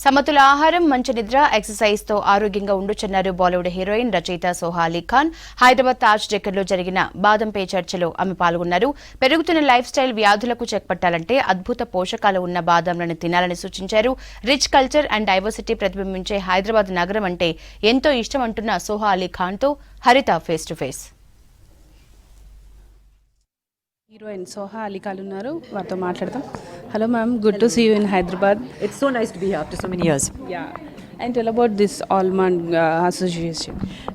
సమతుల ఆహారం, మంచి నిద్ర, ఎక్సర్సైజ్ తో ఆరోగ్యంగా ఉండొచ్చన్నారు బాలీవుడ్ హీరోయిన్ రచయిత సోహా అలీ ఖాన్. హైదరాబాద్ తాజ్ డెక్కర్లో జరిగిన బాదం పే చర్చలో ఆమె పాల్గొన్నారు. పెరుగుతున్న లైఫ్ స్టైల్ వ్యాధులకు చెక్ పట్టాలంటే అద్భుత పోషకాలు ఉన్న బాదంలను తినాలని సూచించారు. రిచ్ కల్చర్ అండ్ డైవర్సిటీ ప్రతిబింబించే హైదరాబాద్ నగరం అంటే ఎంతో ఇష్టం అంటున్న సోహా అలీ ఖాన్ తో హరిత face to face. Heroine Soha Ali Kalunaru, vartho maatladam. Hello ma'am, good to see you in Hyderabad. It's so nice to be here after so many years. Yeah. And tell about this Almond association.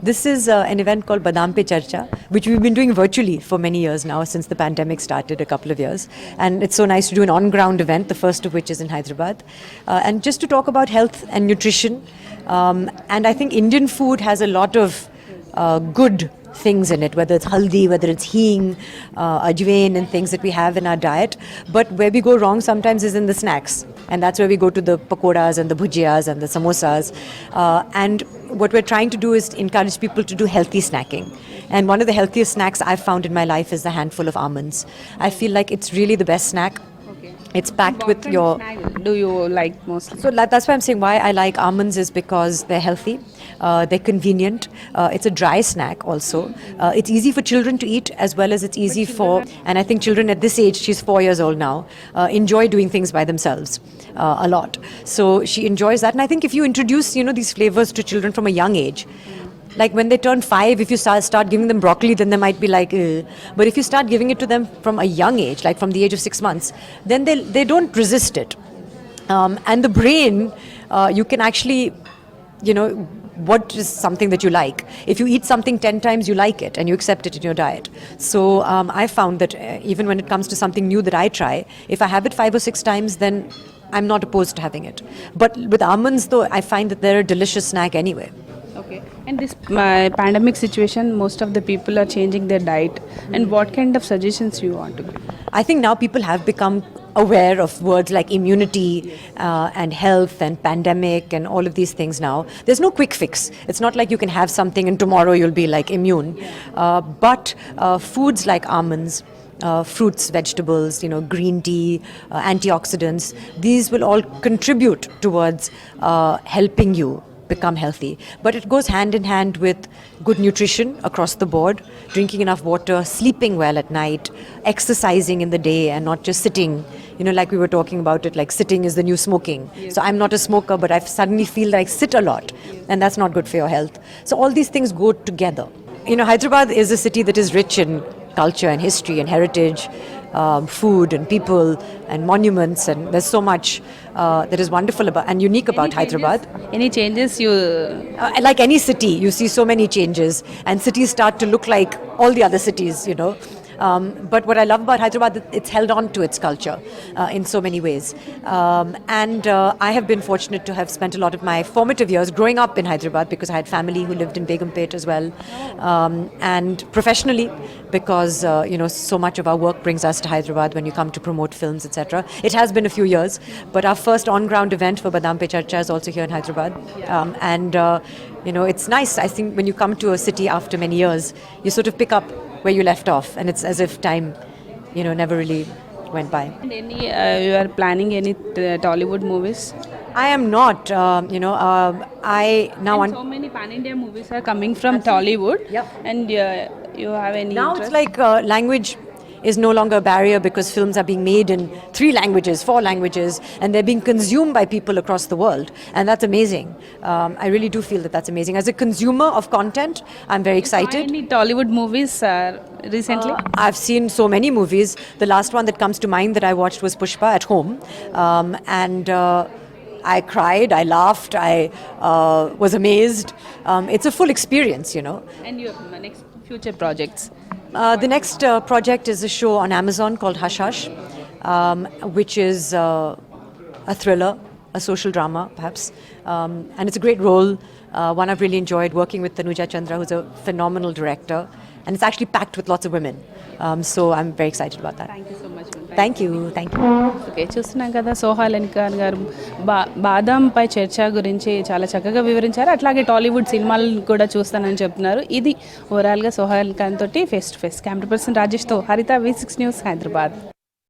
This is an event called Badam Pe Charcha, which we've been doing virtually for many years now, since the pandemic started a couple of years. And it's so nice to do an on-ground event, the first of which is in Hyderabad. And just to talk about health and nutrition. And I think Indian food has a lot of good things in it, whether it's haldi, whether it's hing, ajwain and things that we have in our diet. But where we go wrong sometimes is in the snacks. And that's where we go to the pakoras and the bhujiyas and the samosas. And what we're trying to do is encourage people to do healthy snacking. And one of the healthiest snacks I've found in my life is a handful of almonds. I feel like it's really the best snack. It's packed with your... Do you like mostly? So that's why I'm saying why I like almonds is because they're healthy, they're convenient, it's a dry snack also. It's easy for children to eat as well as it's easy for... And I think children at this age, she's 4 years old now, enjoy doing things by themselves a lot. So she enjoys that. And I think if you introduce, these flavors to children from a young age, like when they turn 5, if you start giving them broccoli, then they might be like, ugh. But if you start giving it to them from a young age, like from the age of 6 months, then they don't resist it. And the brain, you can actually, what is something that you like? If you eat something 10 times, you like it and you accept it in your diet. So I found that even when it comes to something new that I try, if I have it 5 or 6 times, then I'm not opposed to having it. But with almonds, though, I find that they're a delicious snack anyway. Okay. And this pandemic situation, most of the people are changing their diet. And what kind of suggestions you want to give? I think now people have become aware of words like immunity and health and pandemic and all of these things now. There's no quick fix. It's not like you can have something and tomorrow you'll be like immune. But foods like almonds, fruits, vegetables, green tea, antioxidants, these will all contribute towards helping you become healthy. But it goes hand in hand with good nutrition across the board, drinking enough water, sleeping well at night, exercising in the day and not just sitting, like we were talking about it, like sitting is the new smoking. Yes. So I'm not a smoker, but I suddenly feel like I sit a lot, and that's not good for your health. So all these things go together. Hyderabad is a city that is rich in culture and history and heritage, food and people and monuments, and there's so much that is wonderful about and unique about Hyderabad. Any changes you... like any city, you see so many changes, and cities start to look like all the other cities, But what I love about Hyderabad, it's held on to its culture in so many ways. And I have been fortunate to have spent a lot of my formative years growing up in Hyderabad because I had family who lived in Begumpet as well. And professionally, because, so much of our work brings us to Hyderabad when you come to promote films, etc. It has been a few years, but our first on-ground event for Badam Pe Charcha is also here in Hyderabad. And, it's nice. I think when you come to a city after many years, you sort of pick up where you left off, and it's as if time, never really went by. And you are planning any Tollywood movies? I am not, I now... And so many pan-India movies are coming from Tollywood. Yep. And you have any now interest? It's like language is no longer a barrier because films are being made in 3 languages, 4 languages, and they're being consumed by people across the world. And that's amazing. I really do feel that that's amazing. As a consumer of content, I'm very excited. Any Tollywood movies recently? I've seen so many movies. The last one that comes to mind that I watched was Pushpa at home. And I cried, I laughed, I was amazed. It's a full experience, And your next future projects? The next project is a show on Amazon called Hush Hush, which is a thriller, a social drama perhaps, and it's a great role, one I've really enjoyed working with Tanuja Chandra, who's a phenomenal director, and it's actually packed with lots of women, so I'm very excited about that. Thank you so much. Thank you. Okay, చూస్తున్నాం కదా సోహా అలీ ఖాన్ గారు బాదం పై చర్చ గురించి చాలా చక్కగా వివరించారు. అట్లాగే టాలీవుడ్ సినిమాలు కూడా చూస్తానని చెప్తున్నారు. ఇది ఓవరాల్గా సోహా అలీ ఖాన్ తోటి face to face. Camera person రాజేష్తో హరిత V6 న్యూస్ హైదరాబాద్.